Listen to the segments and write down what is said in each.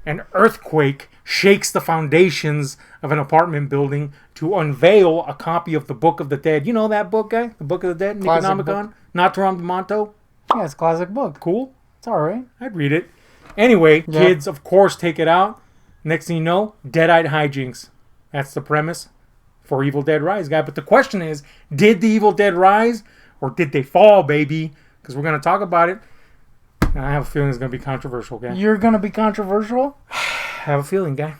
An earthquake shakes the foundations of an apartment building to unveil a copy of the Book of the Dead. You know that book, guy? The Book of the Dead? Necronomicon? Naturam de Monto? Yeah, it's a classic book. Cool. It's alright. I'd read it. Anyway, Yeah. kids, of course, take it out. Next thing you know, dead-eyed hijinks. That's the premise for Evil Dead Rise, guy. But the question is, did the Evil Dead rise or did they fall, baby? Because we're going to talk about it. And I have a feeling it's going to be controversial, guy. You're gonna be controversial? I have a feeling, guy.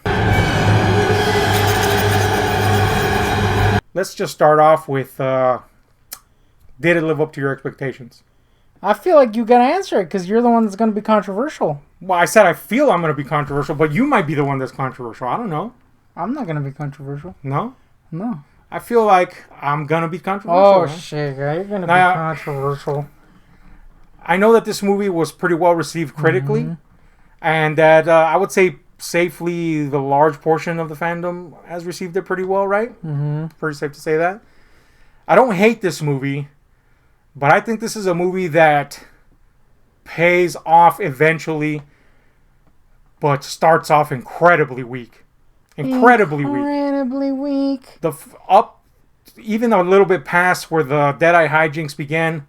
Let's just start off with, did it live up to your expectations? I feel like you gotta answer it because you're the one that's gonna be controversial. Well, I said I feel I'm going to be controversial, but you might be the one that's controversial. I don't know. I'm not gonna be controversial. No? No. I feel like I'm going to be controversial. Oh, man. shit, guy. You're gonna be Now- controversial. I know that this movie was pretty well received critically, and that I would say safely the large portion of the fandom has received it pretty well, right? Mm-hmm. Pretty safe to say that. I don't hate this movie, but I think this is a movie that pays off eventually, but starts off incredibly weak. Incredibly weak. Incredibly weak. Up, even a little bit past where the Deadeye hijinks began.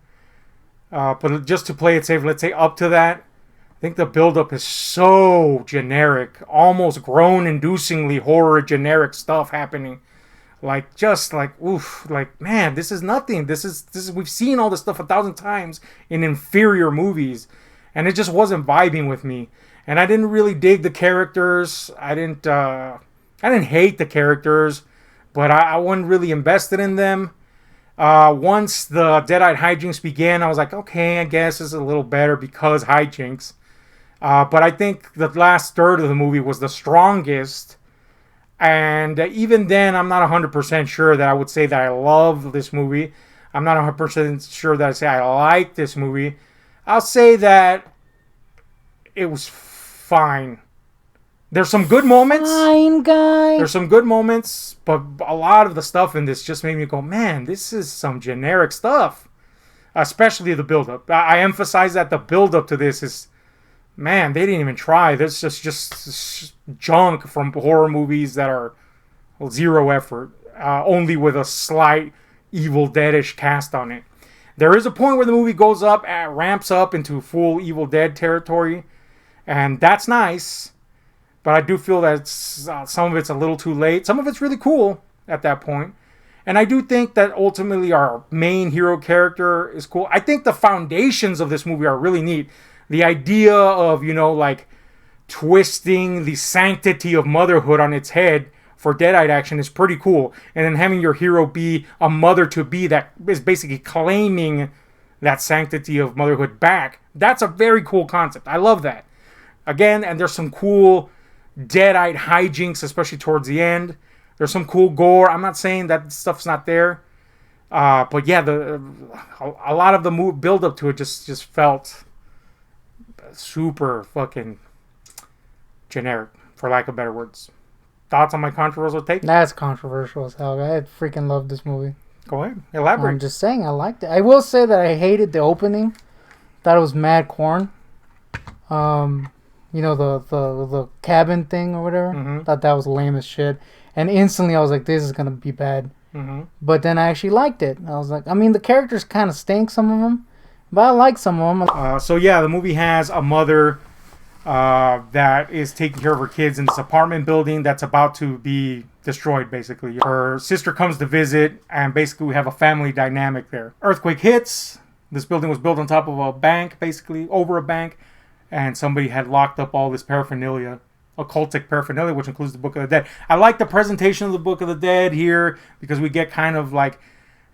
But just to play it safe, let's say up to that, I think the buildup is so generic, almost groan-inducingly horror generic stuff happening. Like, just like, oof, like, man, this is nothing. This is we've seen all this stuff 1,000 times in inferior movies, and it just wasn't vibing with me. And I didn't really dig the characters. I didn't hate the characters, but I wasn't really invested in them. Once the Deadeye hijinks began, I was like, okay, I guess it's a little better because hijinks. But I think the last third of the movie was the strongest. And even then, I'm not 100% sure that I would say that I love this movie. I'm not 100% sure that I say I like this movie. I'll say that it was fine. There's some good moments. Fine, guy. There's some good moments, but a lot of the stuff in this just made me go, man, this is some generic stuff. Especially the build-up. I emphasize that the build-up to this is, man, they didn't even try. This is just junk from horror movies that are zero effort, only with a slight Evil Dead-ish cast on it. There is a point where the movie goes up, ramps up into full Evil Dead territory, and that's nice. But I do feel that some of it's a little too late. Some of it's really cool at that point. And I do think that ultimately our main hero character is cool. I think the foundations of this movie are really neat. The idea of, like twisting the sanctity of motherhood on its head for Deadeye action is pretty cool. And then having your hero be a mother-to-be that is basically claiming that sanctity of motherhood back. That's a very cool concept. I love that. Again, and there's some cool Deadeye hijinks, especially towards the end. There's some cool gore. I'm not saying that stuff's not there, but yeah, a lot of the build up to it just felt super fucking generic, for lack of better words. Thoughts on my controversial take? That's controversial as hell. I freaking love this movie. Go ahead, elaborate. I'm just saying, I liked it. I will say that I hated the opening. Thought it was mad corn. The cabin thing or whatever. Mm-hmm. Thought that was lame as shit. And instantly I was like, this is going to be bad. Mm-hmm. But then I actually liked it. I was like, I mean, the characters kind of stink, some of them. But I like some of them. So yeah, the movie has a mother that is taking care of her kids in this apartment building that's about to be destroyed, basically. Her sister comes to visit, and basically we have a family dynamic there. Earthquake hits. This building was built on top of a bank, basically, over a bank. And somebody had locked up all this paraphernalia, occultic paraphernalia, which includes the Book of the Dead. I like the presentation of the Book of the Dead here because we get kind of like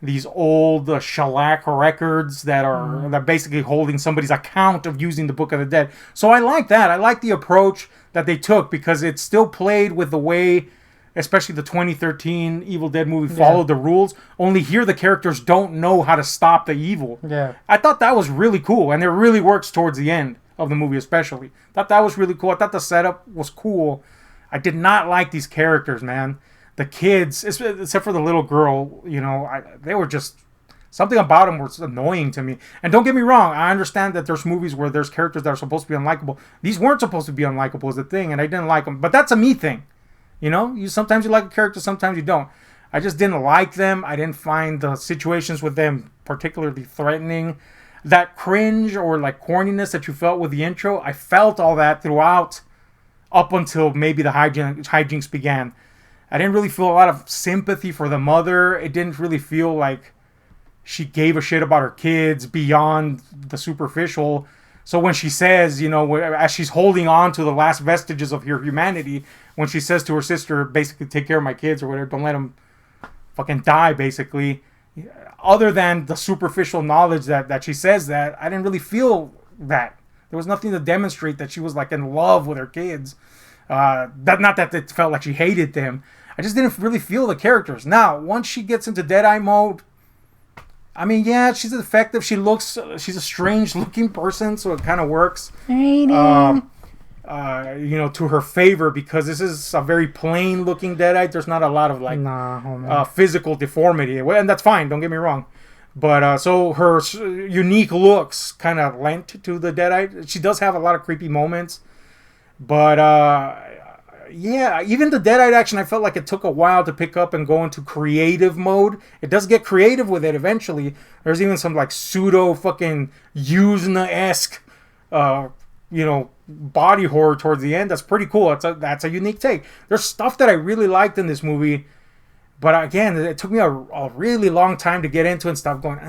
these old shellac records that are basically holding somebody's account of using the Book of the Dead. So I like that. I like the approach that they took because it still played with the way, especially the 2013 Evil Dead movie, followed the rules. Only here the characters don't know how to stop the evil. Yeah. I thought that was really cool, and it really works towards the end of the movie especially. Thought that was really cool. I thought the setup was cool. I did not like these characters, man. The kids, except for the little girl, they were just Something about him was annoying to me. And don't get me wrong, I understand that there's movies where there's characters that are supposed to be unlikable. These weren't supposed to be unlikable is the thing, and I didn't like them. But that's a me thing. You know, sometimes you like a character, sometimes you don't. I just didn't like them. I didn't find the situations with them particularly threatening. That cringe or like corniness that you felt with the intro, I felt all that throughout up until maybe the hijinks began. I didn't really feel a lot of sympathy for the mother. It didn't really feel like she gave a shit about her kids beyond the superficial. So when she says, you know, as she's holding on to the last vestiges of her humanity, when she says to her sister, basically, take care of my kids or whatever, don't let them fucking die, basically. Other than the superficial knowledge that she says that, I didn't really feel that. There was nothing to demonstrate that she was like in love with her kids. Not that it felt like she hated them. I just didn't really feel the characters. Now, once she gets into Deadeye mode, I mean, yeah, she's effective. She's a strange looking person, so it kind of works. You know, to her favor, because this is a very plain looking Deadite. There's not a lot of like physical deformity, and that's fine. Don't get me wrong, but so her unique looks kind of lent to the Deadite. She does have a lot of creepy moments, but yeah, even the Deadite action, I felt like it took a while to pick up and go into creative mode. It does get creative with it eventually. There's even some like pseudo fucking Yuzna-esque, you know, body horror towards the end. That's pretty cool. That's a unique take. There's stuff that I really liked in this movie, but again, it took me a really long time to get into and stop going,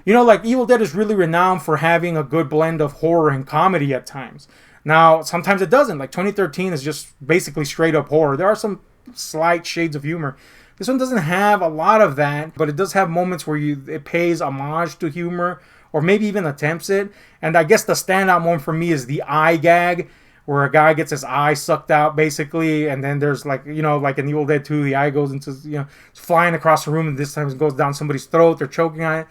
You know, like Evil Dead is really renowned for having a good blend of horror and comedy at times. Now, sometimes it doesn't. Like 2013 is just basically straight up horror. There are some slight shades of humor. This one doesn't have a lot of that, but it does have moments where it pays homage to humor, or maybe even attempts it. And I guess the standout moment for me is the eye gag, where a guy gets his eye sucked out, basically, and then there's like, you know, like in Evil Dead 2, the eye goes into, you know, it's flying across the room, and this time it goes down somebody's throat, they're choking on it.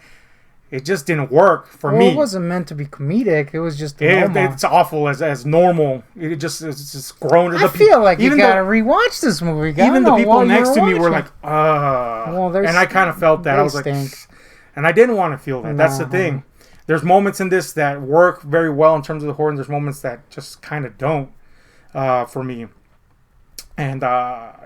It just didn't work for me. It wasn't meant to be comedic. It was just normal. It's awful as normal. It's just grown. I feel like you gotta rewatch this movie. Even the people next to me were like, and I kind of felt that. I was like, and I didn't want to feel that. That's the thing. There's moments in this that work very well in terms of the horror, and there's moments that just kind of don't for me. And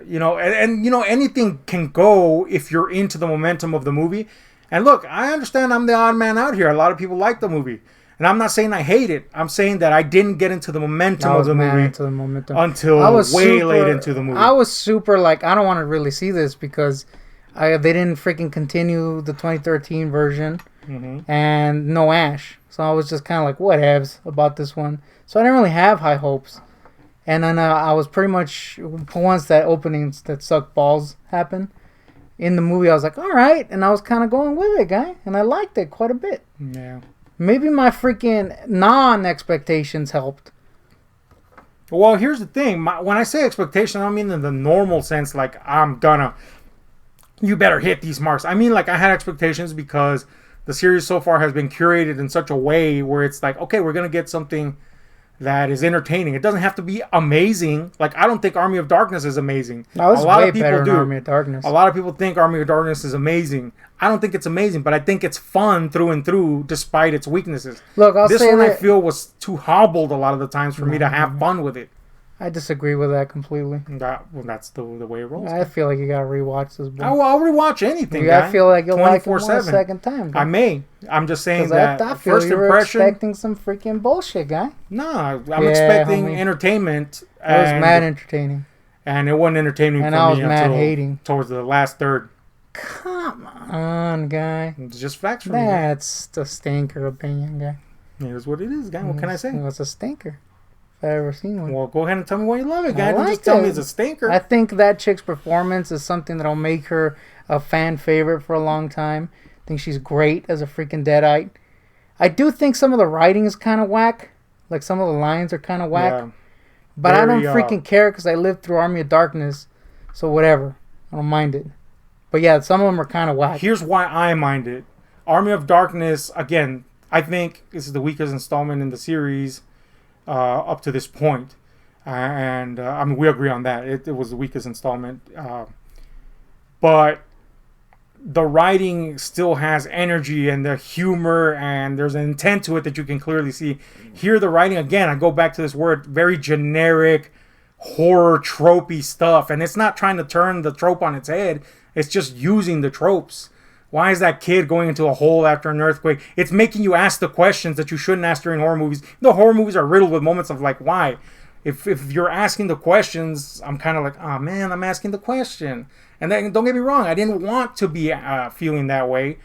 you know, and you know, anything can go if you're into the momentum of the movie. And look, I understand I'm the odd man out here. A lot of people like the movie. And I'm not saying I hate it. I'm saying that I didn't get into the momentum of the movie until way late into the movie. I was super like, I don't want to really see this because they didn't freaking continue the 2013 version. Mm-hmm. And no Ash. So I was just kind of like, whatevs about this one. So I didn't really have high hopes. And then I was pretty much, once that openings that suck balls happened, in the movie, I was like, all right. And I was kind of going with it, guy. And I liked it quite a bit. Yeah. Maybe my freaking non-expectations helped. Well, here's the thing. When I say expectation, I don't mean in the normal sense, like, you better hit these marks. I mean, like, I had expectations because the series so far has been curated in such a way where it's like, okay, we're going to get something that is entertaining. It doesn't have to be amazing. Like, I don't think Army of Darkness is amazing. No, it's way better than Army of Darkness. A lot of people think Army of Darkness is amazing. I don't think it's amazing, but I think it's fun through and through, despite its weaknesses. Look, this one I feel was too hobbled a lot of the times for me to have fun with it. I disagree with that completely. That's the way it rolls. I feel like you gotta rewatch this book. I'll rewatch anything. I feel like you'll like it more a second time. Guy. I may. I'm just saying that I feel first impression. Expecting some freaking bullshit, guy. No, I'm expecting entertainment. It was mad entertaining. And it wasn't entertaining for me I was mad hating towards the last third. Come on, guy. It's just facts for me. That's the stinker opinion, guy. It is what it is, guy. What can I say? It's a stinker. I've ever seen one. Well, go ahead and tell me why you love it, guy. Don't just tell me it's a stinker. I think that chick's performance is something that'll make her a fan favorite for a long time. I think she's great as a freaking Deadite. I do think some of the writing is kind of whack. Like, some of the lines are kind of whack. Yeah. But I don't freaking care because I lived through Army of Darkness. So whatever. I don't mind it. But yeah, some of them are kind of whack. Here's why I mind it. Army of Darkness, again, I think this is the weakest installment in the series. Up to this point. And I mean, we agree on that. It was the weakest installment. But the writing still has energy and the humor, and there's an intent to it that you can clearly see. Here, the writing, again, I go back to this word, very generic, horror, tropey stuff. And it's not trying to turn the trope on its head. It's just using the tropes. Why is that kid going into a hole after an earthquake? It's making you ask the questions that you shouldn't ask during horror movies. The horror movies are riddled with moments of like, why? If you're asking the questions, I'm kind of like, oh man, I'm asking the question. And then, don't get me wrong, I didn't want to be feeling that way.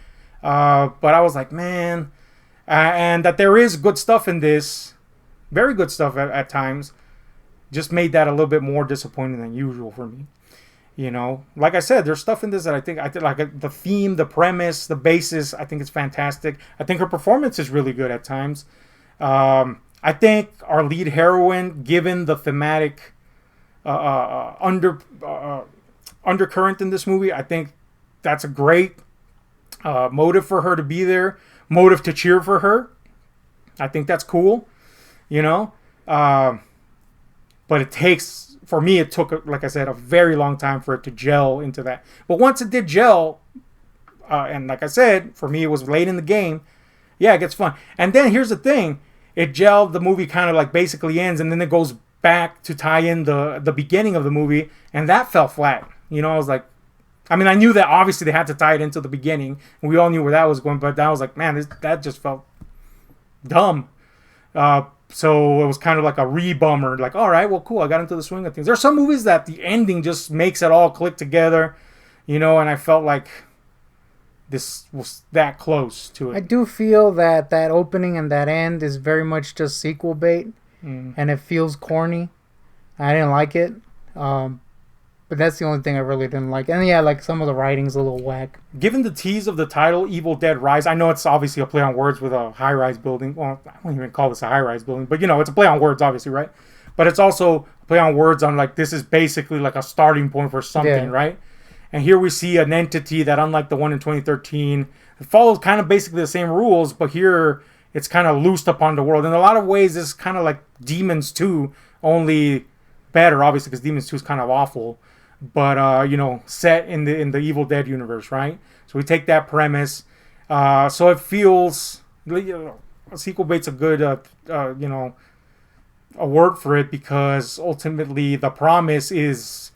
But I was like, man. And that there is good stuff in this. Very good stuff at times. Just made that a little bit more disappointing than usual for me. You know, like I said, there's stuff in this that I think like the theme, the premise, the basis. I think it's fantastic. I think her performance is really good at times. I think our lead heroine, given the thematic undercurrent in this movie, I think that's a great motive for her to be there. Motive to cheer for her. I think that's cool. You know, but it takes. For me, it took, like I said, a very long time for it to gel into that. But once it did gel, and like I said, for me, it was late in the game. Yeah, it gets fun. And then here's the thing. It gelled, the movie kind of like basically ends, and then it goes back to tie in the beginning of the movie, and that fell flat. You know, I was like, I mean, I knew that obviously they had to tie it into the beginning, and we all knew where that was going, but I was like, man, that just felt dumb. So it was kind of like a re-bummer. Like, all right, well, cool. I got into the swing of things. There are some movies that the ending just makes it all click together, you know, and I felt like this was that close to it. I do feel that opening and that end is very much just sequel bait, and it feels corny. I didn't like it. But that's the only thing I really didn't like. And yeah, like some of the writing's a little whack. Given the tease of the title, Evil Dead Rise, I know it's obviously a play on words with a high-rise building. Well, I don't even call this a high-rise building, but you know, it's a play on words, obviously, right? But it's also a play on words on like, this is basically like a starting point for something, right? And here we see an entity that, unlike the one in 2013, it follows kind of basically the same rules, but here it's kind of loosed upon the world. In a lot of ways, it's kind of like Demons 2, only better, obviously, because Demons 2 is kind of awful. But, you know, set in the Evil Dead universe, right? So we take that premise. So it feels, you know, sequel bait's a good, you know, a word for it, because ultimately the promise is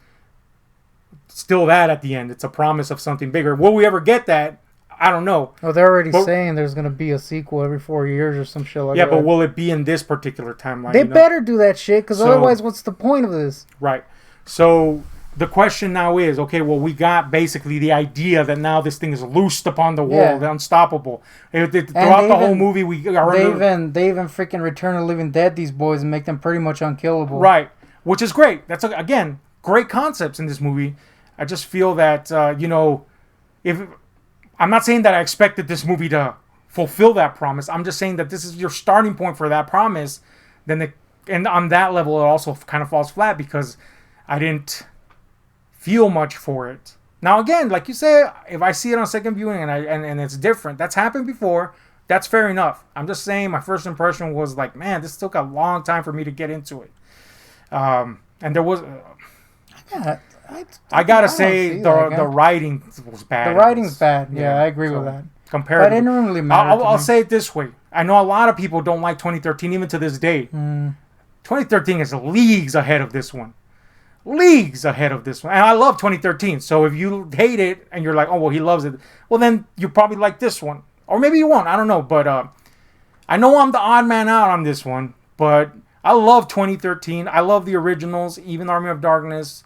still that at the end. It's a promise of something bigger. Will we ever get that? I don't know. Well, they're already saying there's going to be a sequel every 4 years or some shit like that. Yeah, but will it be in this particular timeline? They better do that shit, because otherwise what's the point of this? Right. So the question now is, okay, well, we got basically the idea that now this thing is loosed upon the world, unstoppable. Throughout the whole movie, they even freaking Return of the Living Dead these boys and make them pretty much unkillable. Right, which is great. That's, again, great concepts in this movie. I just feel that, you know, if I'm not saying that I expected this movie to fulfill that promise. I'm just saying that this is your starting point for that promise. And on that level, it also kind of falls flat because I didn't feel much for it. Now, again, like you say, if I see it on second viewing and it's different, that's happened before, that's fair enough. I'm just saying my first impression was like, man, this took a long time for me to get into it. And there was... I gotta say, the writing was bad. The writing's bad. Yeah, I agree with that. Compared, but it didn't really matter. I'll say it this way. I know a lot of people don't like 2013, even to this day. 2013 is leagues ahead of this one. Leagues ahead of this one. And I love 2013. So if you hate it and you're like, oh, well, he loves it, well, then you probably like this one. Or maybe you won't. I don't know. But I know I'm the odd man out on this one. But I love 2013. I love the originals, even Army of Darkness,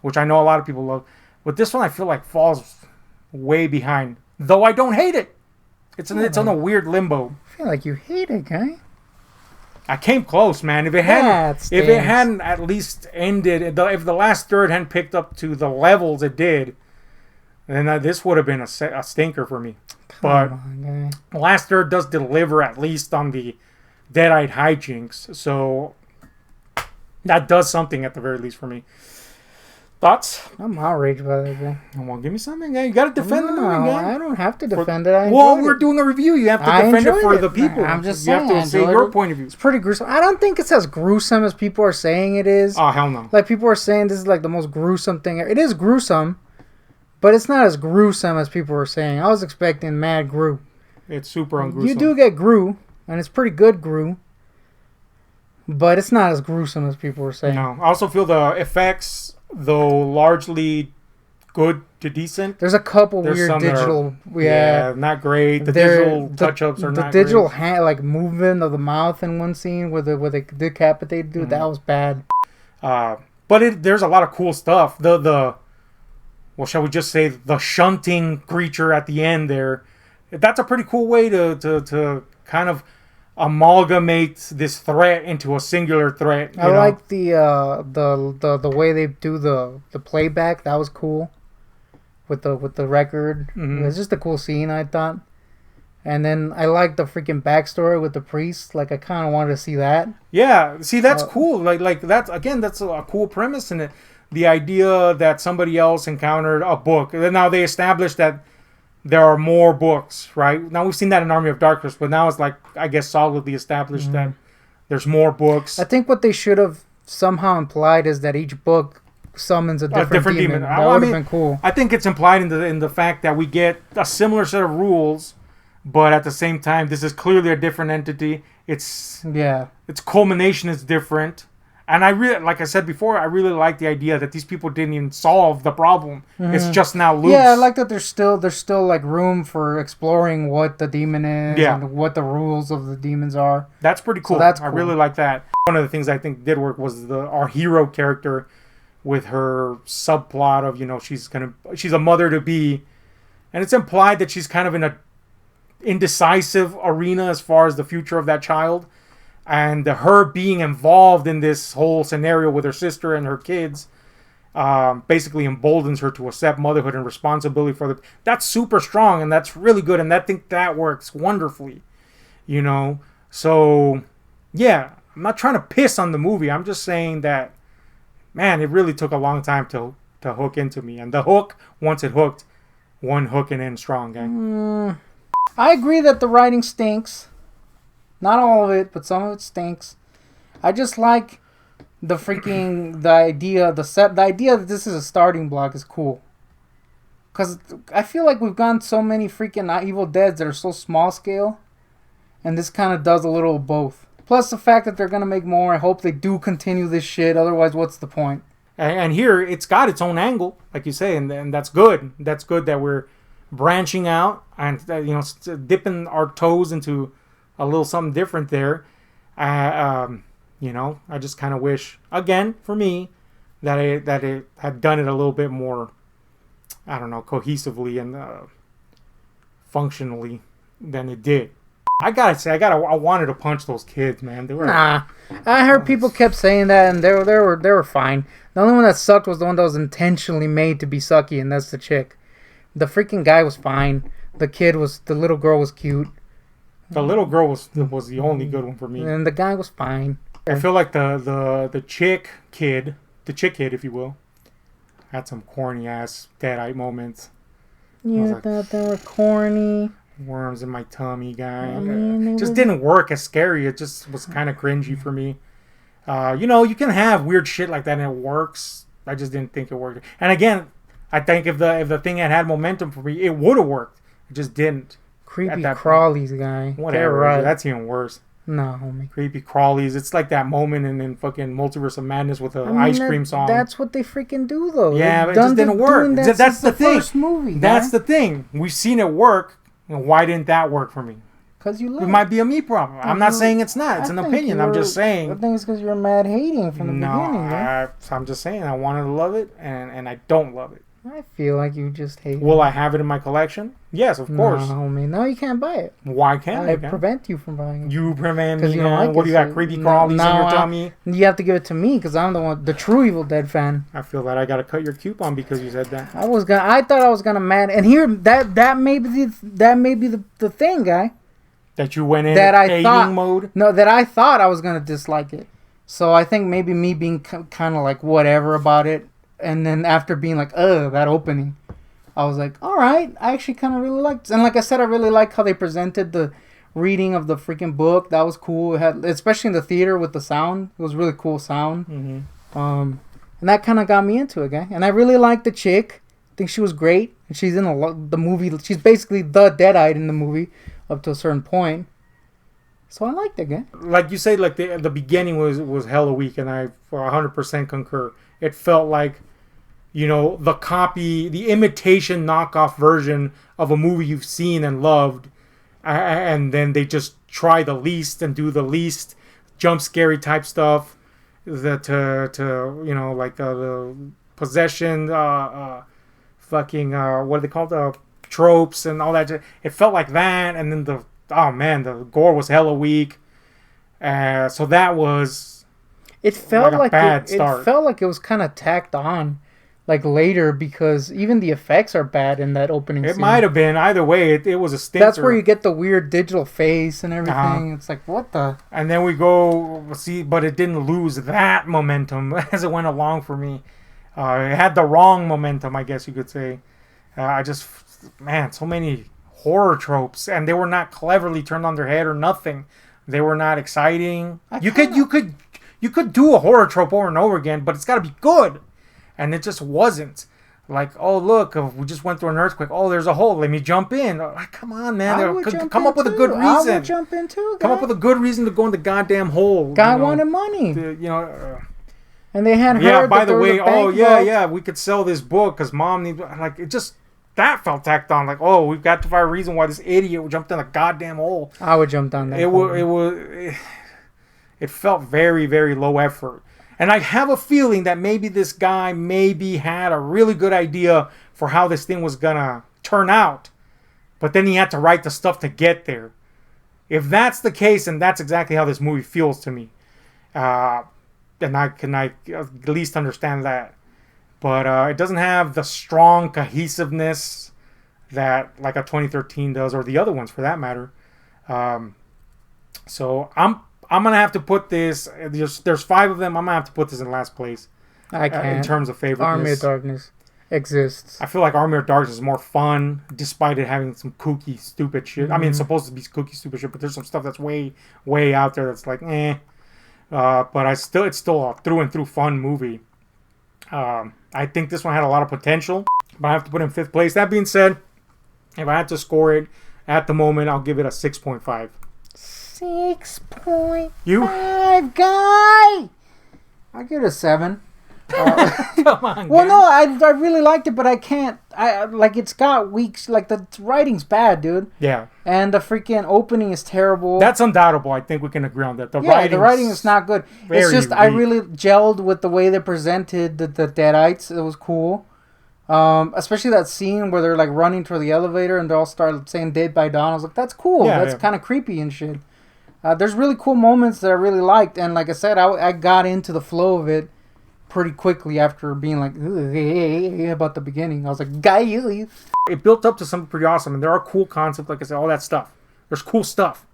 which I know a lot of people love. But this one I feel like falls way behind. Though I don't hate it. It's on a weird limbo. I feel like you hate it, guy. I came close, man. If it hadn't at least ended, if the last third hadn't picked up to the levels it did, then this would have been a stinker for me. But the last third does deliver, at least on the Deadite hijinks. So that does something at the very least for me. Thoughts? I'm outraged by that, guy. Come on, give me something, guy. You got to defend the movie, guy. I don't have to defend it. We're doing a review. You have to defend it for the people. I'm just saying. You have to say your point of view. It's pretty gruesome. I don't think it's as gruesome as people are saying it is. Oh, hell no. Like, people are saying this is like the most gruesome thing. It is gruesome, but it's not as gruesome as people were saying. I was expecting mad Gru. It's super ungruesome. You do get Gru, and it's pretty good Gru, but it's not as gruesome as people were saying. No, I also feel the effects, though largely good to decent. There's a couple There's weird some that digital, not great. The digital touch-ups are not the digital great. hand, like movement of the mouth in one scene where they decapitated dude. That was bad. But there's a lot of cool stuff. Well, shall we just say the shunting creature at the end there? That's a pretty cool way to kind of amalgamate this threat into a singular threat. I like the way they do the playback. That was cool. With the record, Mm-hmm. It was just a cool scene, I thought. And then I liked the freaking backstory with the priest. Like, I kind of wanted to see that. Yeah, see, that's cool. Like that's a cool premise in it. The idea that somebody else encountered a book. Now they established that there are more books, right? Now we've seen that in Army of Darkness, but now it's like, I guess, solidly established that there's more books. I think what they should have somehow implied is that each book summons a different demon. That would have been cool. I think it's implied in the fact that we get a similar set of rules, but at the same time, this is clearly a different entity. Its culmination is different, and I really, like I said before, I really like the idea that these people didn't even solve the problem. Mm-hmm. It's just now loose. Yeah, I like that there's still like room for exploring what the demon is and what the rules of the demons are. That's pretty cool. I really like that. One of the things I think did work was our hero character, with her subplot of, she's a mother to be, and it's implied that she's kind of in a indecisive arena as far as the future of that child, and her being involved in this whole scenario with her sister and her kids basically emboldens her to accept motherhood and responsibility for the. That's super strong, and that's really good, and I think that works wonderfully, So yeah, I'm not trying to piss on the movie. I'm just saying that, man, it really took a long time to hook into me. And the hook, once it hooked, one hooking in strong, gang. I agree that the writing stinks. Not all of it, but some of it stinks. I just like the idea that this is a starting block is cool. Because I feel like we've gotten so many freaking Evil Deads that are so small scale. And this kind of does a little of both. Plus the fact that they're going to make more. I hope they do continue this shit. Otherwise, what's the point? And here, it's got its own angle, like you say. And that's good. That's good that we're branching out and, dipping our toes into a little something different there. I just kind of wish, again, for me, that it had done it a little bit more, I don't know, cohesively and functionally than it did. I gotta say, I wanted to punch those kids, man. They were. Nah, I heard people kept saying that, and they were fine. The only one that sucked was the one that was intentionally made to be sucky, and that's the chick. The freaking guy was fine. The little girl was cute. The little girl was the only good one for me. And the guy was fine. I feel like the chick kid, if you will, had some corny ass Deadite moments. Yeah, I thought they were corny. Worms in my tummy, guy. It just didn't work as scary. It just was kind of cringy for me. You can have weird shit like that and it works. I just didn't think it worked. And again, I think if the thing had momentum for me, it would have worked. It just didn't. Creepy crawlies, guy. Whatever. Right. That's even worse. No, homie. Creepy crawlies. It's like that moment in fucking Multiverse of Madness with the ice cream song. That's what they freaking do, though. Yeah, but it just didn't work. That's the thing. First movie. That's the thing. We've seen it work. Why didn't that work for me? Because you. It might be a me problem. I'm not saying it's not. It's an opinion. I'm just saying. I think it's because you were mad hating from the beginning. I'm just saying I wanted to love it, and I don't love it. I feel like you just hate it. Will I have it in my collection? Yes, of course. No, homie. No, you can't buy it. Why can't I? Prevent you from buying it. You prevent me? You don't like what do you got? Creepy crawlies in your tummy? You have to give it to me because I'm the true Evil Dead fan. I feel that I got to cut your coupon because you said that. I thought I was gonna mad. And here, that may be the thing, guy. That you went in hating mode? No, that I thought I was gonna dislike it. So I think maybe me being kind of like whatever about it, and then after being like, that opening, I was like, all right, I actually kind of really liked it. And like I said, I really like how they presented the reading of the freaking book. That was cool. It had, especially in the theater with the sound. It was really cool sound. Mm-hmm. And that kind of got me into it, guy. And I really liked the chick. think she was great. And she's in the movie. She's basically the Deadite in the movie up to a certain point. So I liked it, again. Like you say, like the beginning was hella weak, and I 100% concur. It felt like, the copy, the imitation knockoff version of a movie you've seen and loved, and then they just try the least and do the least jump scary type stuff, like the possession, fucking what are they called, tropes and all that. It felt like that, and then the gore was hella weak. So that was. It felt like a bad start. It felt like it was kind of tacked on, like later, because even the effects are bad in that opening scene. It might have been either way. It was a stinker. That's where you get the weird digital face and everything. It's like, what the? And then we go see, but it didn't lose that momentum as it went along for me. It had the wrong momentum, I guess you could say. So many horror tropes, and they were not cleverly turned on their head or nothing. They were not exciting. You could do a horror trope over and over again, but it's got to be good. And it just wasn't. Like, oh, look, we just went through an earthquake. Oh, there's a hole. Let me jump in. Like, come on, man. Come up with a good reason. I would jump in too. Come up with a good reason to go in the goddamn hole. Guy wanted money. And they had heard. Yeah, by the way, we could sell this book because mom needs. Like, it just. That felt tacked on. Like, oh, we've got to find a reason why this idiot jumped in a goddamn hole. I would jump down that hole. It felt very, very low effort. And I have a feeling that maybe this guy had a really good idea for how this thing was going to turn out. But then he had to write the stuff to get there. If that's the case, and that's exactly how this movie feels to me. And I can at least understand that. But it doesn't have the strong cohesiveness that like a 2013 does, or the other ones for that matter. So I'm gonna have to put this. There's 5 of them. I'm gonna have to put this in last place. I can't. In terms of favoriteness. Army of Darkness exists. I feel like Army of Darkness is more fun, despite it having some kooky, stupid shit. I mean, it's supposed to be kooky, stupid shit, but there's some stuff that's way, way out there that's like, eh. But it's still a through and through fun movie. I think this one had a lot of potential, but I have to put it in 5th place. That being said, if I had to score it at the moment, I'll give it a 6.5. 6.5, you? guy. I give it a 7. Come on. Well, no, I really liked it, but I can't. It's got weeks. Like the writing's bad, dude. Yeah. And the freaking opening is terrible. That's undoubtable. I think we can agree on that. The writing is not good. It's just I really gelled with the way they presented the Deadites. It was cool. Especially that scene where they're like running toward the elevator and they all start saying "Dead by Dawn." I was like, that's cool. Yeah, that's kind of creepy and shit. There's really cool moments that I really liked, and like I said, I got into the flow of it pretty quickly after being like about the beginning. I was like, it built up to something pretty awesome, and there are cool concepts, like I said, all that stuff. There's cool stuff.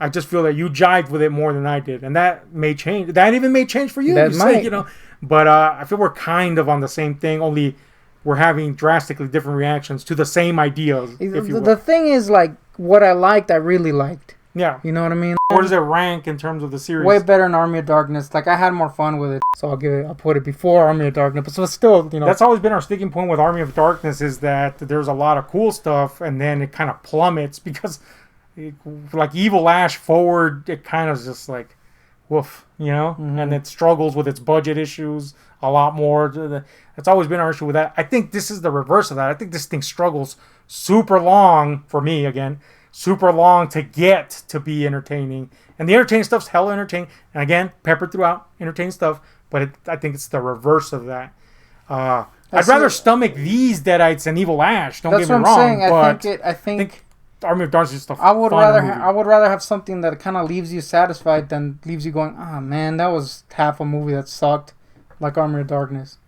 I just feel that you jived with it more than I did, and that may change. That even may change for you. That might. Say, but I feel we're kind of on the same thing, only we're having drastically different reactions to the same ideas. If you will. The thing is, like, what I liked, I really liked. Yeah. You know what I mean? Where does it rank in terms of the series? Way better than Army of Darkness. Like, I had more fun with it. So I'll put it before Army of Darkness. But so still, That's always been our sticking point with Army of Darkness, is that there's a lot of cool stuff, and then it kind of plummets because, like, Evil Ash forward, it kind of just like, woof, Mm-hmm. And it struggles with its budget issues a lot more. That's always been our issue with that. I think this is the reverse of that. I think this thing struggles super long, for me again, super long to get to be entertaining. And the entertaining stuff's hella entertaining. And again, peppered throughout, entertaining stuff. But I think it's the reverse of that. I'd rather stomach these Deadites than Evil Ash. Don't get me wrong. That's what I'm saying. I think Army of Darkness is just a I would rather have something that kind of leaves you satisfied than leaves you going, oh man, that was half a movie that sucked, like Army of Darkness,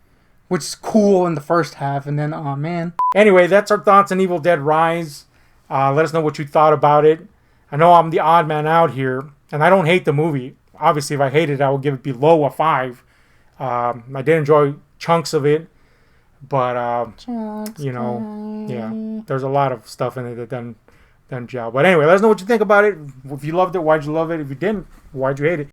which is cool in the first half, and then oh man. Anyway, that's our thoughts on Evil Dead Rise. Let us know what you thought about it. I know I'm the odd man out here, and I don't hate the movie. Obviously, if I hated it, I would give it below a 5. I did enjoy chunks of it, but there's a lot of stuff in it that doesn't gel. But anyway, let us know what you think about it. If you loved it, why'd you love it? If you didn't, why'd you hate it?